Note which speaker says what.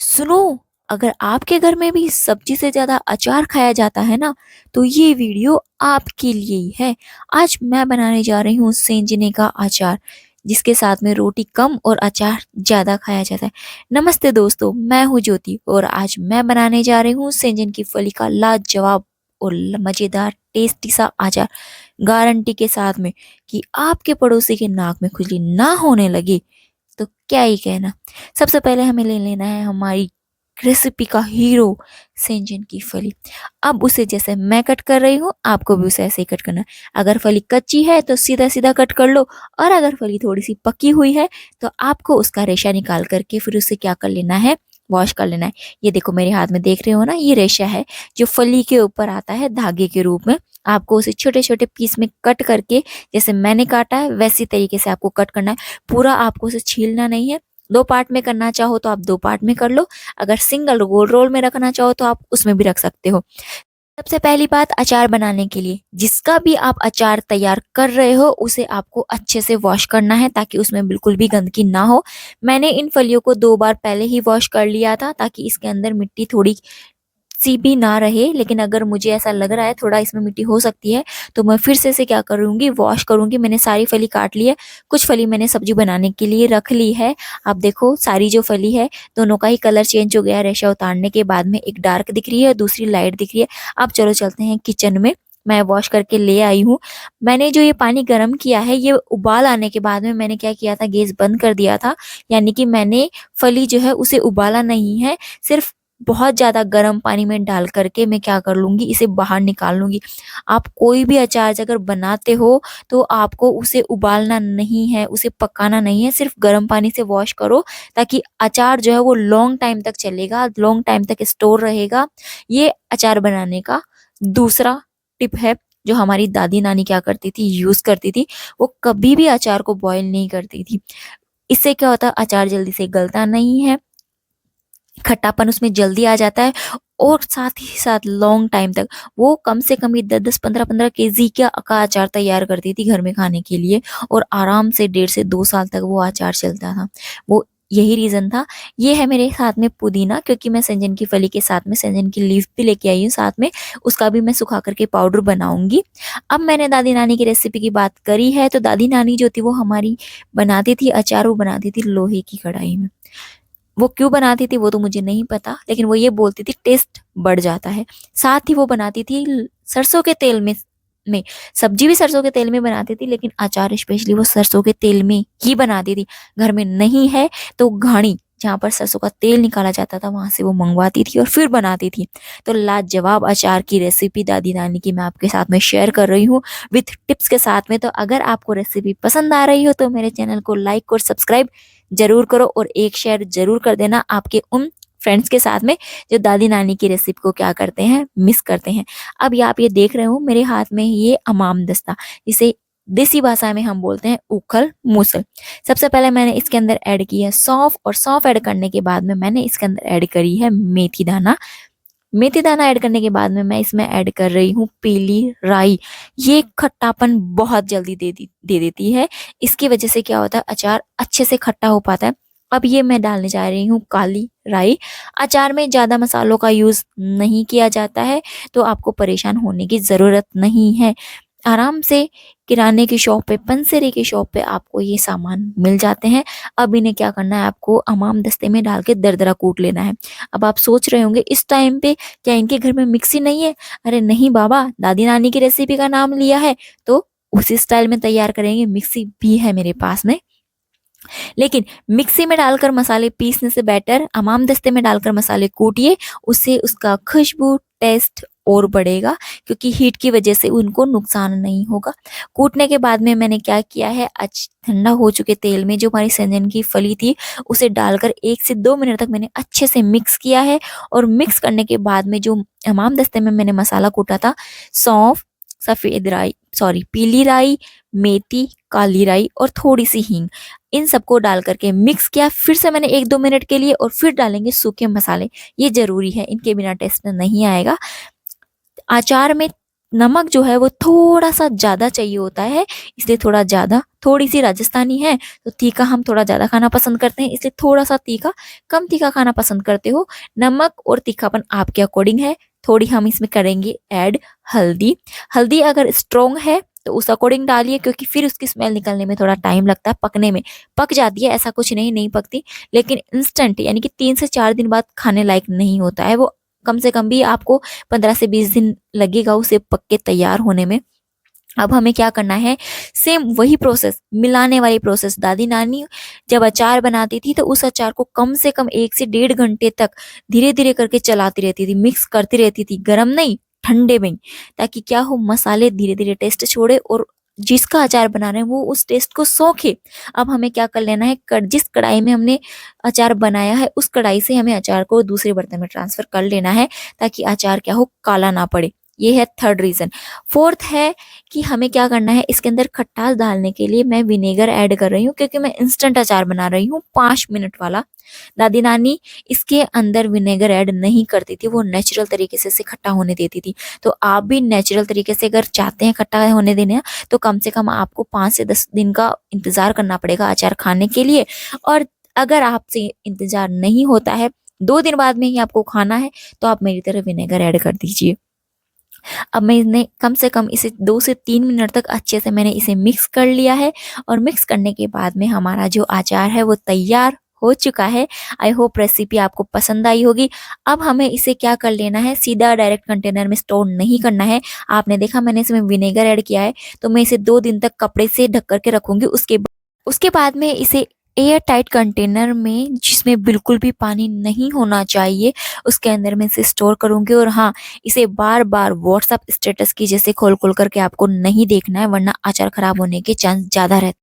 Speaker 1: सुनो, अगर आपके घर में भी सब्जी से ज्यादा अचार खाया जाता है ना, तो ये वीडियो आपके लिए ही है। आज मैं बनाने जा रही हूँ सेंजने का अचार, जिसके साथ में रोटी कम और अचार ज्यादा खाया जाता है। नमस्ते दोस्तों, मैं हूँ ज्योति और आज मैं बनाने जा रही हूँ सेंजन की फली का लाजवाब और मजेदार टेस्टी सा अचार, गारंटी के साथ में कि आपके पड़ोसी के नाक में खुजली ना होने लगे तो क्या ही कहना। सबसे पहले हमें ले लेना है हमारी रेसिपी का हीरो, सेंजन की फली। अब उसे जैसे मैं कट कर रही हूँ, आपको भी उसे ऐसे ही कट करना है। अगर फली कच्ची है तो सीधा सीधा कट कर लो, और अगर फली थोड़ी सी पकी हुई है तो आपको उसका रेशा निकाल करके फिर उसे क्या कर लेना है, वॉश कर लेना है। ये देखो मेरे हाथ में देख रहे हो ना, ये रेशा है जो फली के ऊपर आता है धागे के रूप में। आपको उसे छोटे छोटे पीस में कट करके, जैसे मैंने काटा है वैसी तरीके से आपको कट करना है। पूरा आपको उसे छीलना नहीं है। दो पार्ट में करना चाहो तो आप दो पार्ट में कर लो, अगर सिंगल गोल रोल में रखना चाहो तो आप उसमें भी रख सकते हो। सबसे पहली बात, अचार बनाने के लिए जिसका भी आप अचार तैयार कर रहे हो उसे आपको अच्छे से वॉश करना है, ताकि उसमें बिल्कुल भी गंदगी ना हो। मैंने इन फलियों को 2 बार पहले ही वॉश कर लिया था, ताकि इसके अंदर मिट्टी थोड़ी सी भी ना रहे। लेकिन अगर मुझे ऐसा लग रहा है थोड़ा इसमें मिट्टी हो सकती है, तो मैं फिर से इसे क्या करूंगी, वॉश करूंगी। मैंने सारी फली काट ली है, कुछ फली मैंने सब्जी बनाने के लिए रख ली है। आप देखो सारी जो फली है, दोनों का ही कलर चेंज हो गया है। रेशा उतारने के बाद में एक डार्क दिख रही है, दूसरी लाइट दिख रही है। अब चलो चलते हैं किचन में। मैं वॉश करके ले आई हूँ। मैंने जो ये पानी गर्म किया है, ये उबाल आने के बाद में मैंने क्या किया था, गैस बंद कर दिया था। यानी कि मैंने फली जो है उसे उबाला नहीं है, सिर्फ बहुत ज्यादा गर्म पानी में डाल करके मैं क्या कर लूंगी, इसे बाहर निकाल लूंगी। आप कोई भी अचार अगर बनाते हो तो आपको उसे उबालना नहीं है, उसे पकाना नहीं है, सिर्फ गर्म पानी से वॉश करो, ताकि अचार जो है वो लॉन्ग टाइम तक चलेगा, लॉन्ग टाइम तक स्टोर रहेगा। ये अचार बनाने का दूसरा टिप है, जो हमारी दादी नानी क्या करती थी, यूज करती थी। वो कभी भी अचार को बॉईल नहीं करती थी। इससे क्या होता है, अचार जल्दी से गलता नहीं है, खट्टापन उसमें जल्दी आ जाता है, और साथ ही साथ लॉन्ग टाइम तक वो कम से कम ही 10-10 15-15 केजी का अचार तैयार करती थी घर में खाने के लिए। और आराम से 1.5 से 2 साल तक वो अचार चलता था। वो यही रीजन था। ये है मेरे साथ में पुदीना, क्योंकि मैं सेंजन की फली के साथ में सेंजन की लीफ भी लेके आई हूँ साथ में। उसका भी मैं सुखा करके पाउडर बनाऊंगी। अब मैंने दादी नानी की रेसिपी की बात करी है, तो दादी नानी जो थी वो हमारी बनाती थी अचार, वो बनाती थी लोहे की कढ़ाई में। वो क्यों बनाती थी वो तो मुझे नहीं पता, लेकिन वो ये बोलती थी टेस्ट बढ़ जाता है। साथ ही वो बनाती थी सरसों के तेल में सब्जी भी सरसों के तेल में बनाती थी, लेकिन अचार स्पेशली वो सरसों के तेल में ही बनाती थी। घर में नहीं है तो घानी, जहाँ पर सरसों का तेल निकाला जाता था, वहां से वो मंगवाती थी और फिर बनाती थी। तो लाजवाब अचार की रेसिपी दादी नानी की मैं आपके साथ में शेयर कर रही हूँ, विथ टिप्स के साथ में। तो अगर आपको रेसिपी पसंद आ रही हो तो मेरे चैनल को लाइक और सब्सक्राइब जरूर करो, और एक शेयर जरूर कर देना आपके उन फ्रेंड्स के साथ में जो दादी नानी की रेसिपी को क्या करते हैं, मिस करते हैं। अब ये आप ये देख रहे हो मेरे हाथ में ये अमाम दस्ता, जिसे देसी भाषा में हम बोलते हैं उखल मूसल। सबसे पहले मैंने इसके अंदर ऐड की है सौंफ, और सौंफ ऐड करने के बाद में मैंने इसके अंदर ऐड करी है मेथी दाना। मेथी दाना ऐड करने के बाद में मैं इसमें ऐड कर रही हूँ पीली राई। ये खट्टापन बहुत जल्दी दे देती है। इसकी वजह से क्या होता है, अचार अच्छे से खट्टा हो पाता है। अब ये मैं डालने जा रही हूँ काली राई। अचार में ज्यादा मसालों का यूज नहीं किया जाता है, तो आपको परेशान होने की जरूरत नहीं है। आराम से किराने की शॉप पे, पंसेरी की शॉप पे आपको ये सामान मिल जाते हैं। अब इन्हें क्या करना है, आपको अमाम दस्ते में डाल के दरदरा कूट लेना है। अब आप सोच रहे होंगे इस टाइम पे क्या इनके घर में मिक्सी नहीं है? अरे नहीं बाबा, दादी नानी की रेसिपी का नाम लिया है तो उसी स्टाइल में तैयार करेंगे। मिक्सी भी है मेरे पास में, लेकिन मिक्सी में डालकर मसाले पीसने से बेटर अमाम दस्ते में डालकर मसाले कूटिए। उससे उसका खुशबू, टेस्ट और बढ़ेगा, क्योंकि हीट की वजह से उनको नुकसान नहीं होगा। कूटने के बाद में मैंने क्या किया है, ठंडा हो चुके तेल में जो हमारी सेंजन की फली थी उसे डालकर 1 से 2 मिनट तक मैंने अच्छे से मिक्स किया है। और मिक्स करने के बाद में जो हमाम दस्ते में मैंने मसाला कूटा था, सौंफ, सफेद राई, सॉरी पीली राई, मेथी, काली राई और थोड़ी सी हींग, इन सबको डाल करके मिक्स किया। फिर से मैंने 1-2 मिनट के लिए, और फिर डालेंगे सूखे मसाले। ये जरूरी है, इनके बिना टेस्ट नहीं आएगा। अचार में नमक जो है वो थोड़ा सा ज़्यादा चाहिए होता है, इसलिए थोड़ा ज़्यादा, थोड़ी सी राजस्थानी है तो तीखा हम थोड़ा ज़्यादा खाना पसंद करते हैं, इसलिए थोड़ा सा तीखा, कम तीखा खाना पसंद करते हो, नमक और तीखापन आपके अकॉर्डिंग है। थोड़ी हम इसमें करेंगे ऐड हल्दी। हल्दी अगर स्ट्रोंग है तो उस अकॉर्डिंग डालिए, क्योंकि फिर उसकी स्मेल निकलने में थोड़ा टाइम लगता है, पकने में। पक जाती है, ऐसा कुछ नहीं, नहीं पकती, लेकिन इंस्टेंट यानी कि 3 से 4 दिन बाद खाने लायक नहीं होता है वो। कम से कम भी आपको 15 से 20 दिन लगेगा उसे पक के तैयार होने में। अब हमें क्या करना है, सेम वही प्रोसेस, मिलाने वाली प्रोसेस। दादी नानी जब अचार बनाती थी तो उस अचार को कम से कम 1 से 1.5 घंटे तक धीरे धीरे करके चलाती रहती थी, मिक्स करती रहती थी, गरम नहीं, ठंडे में, ताकि क्या हो, मसाले धीरे धीरे टेस्ट छोड़े और जिसका अचार बना रहे हैं वो उस टेस्ट को सोखे। अब हमें क्या कर लेना है, जिस कढ़ाई में हमने अचार बनाया है उस कढ़ाई से हमें अचार को दूसरे बर्तन में ट्रांसफर कर लेना है, ताकि अचार क्या हो, काला ना पड़े। ये है थर्ड रीजन। फोर्थ है कि हमें क्या करना है, इसके अंदर खट्टास डालने के लिए मैं विनेगर ऐड कर रही हूँ, क्योंकि मैं इंस्टेंट अचार बना रही हूँ 5 मिनट वाला। दादी नानी इसके अंदर विनेगर ऐड नहीं करती थी, वो नेचुरल तरीके से इसे खट्टा होने देती थी। तो आप भी नेचुरल तरीके से अगर चाहते हैं खट्टा होने देना, तो कम से कम आपको 5 से 10 दिन का इंतजार करना पड़ेगा अचार खाने के लिए। और अगर आपसे इंतजार नहीं होता है, 2 दिन बाद में ही आपको खाना है, तो आप मेरी तरह विनेगर ऐड कर दीजिए। अब मैंने कम से कम इसे 2 से 3 मिनट तक अच्छे से मैंने इसे मिक्स कर लिया है, और मिक्स करने के बाद में हमारा जो अचार है वो तैयार हो चुका है। आई होप रेसिपी आपको पसंद आई होगी। अब हमें इसे क्या कर लेना है, सीधा डायरेक्ट कंटेनर में स्टोर नहीं करना है। आपने देखा मैंने इसमें विनेगर ऐड किया है, तो मैं इसे 2 दिन तक कपड़े से ढक करके रखूंगी। उसके बाद में इसे एयर टाइट कंटेनर में, जिसमें बिल्कुल भी पानी नहीं होना चाहिए, उसके अंदर में इसे स्टोर करूंगी। और हाँ, इसे बार बार व्हाट्सएप स्टेटस की जैसे खोल खोल करके आपको नहीं देखना है, वरना अचार खराब होने के चांस ज्यादा रहते हैं।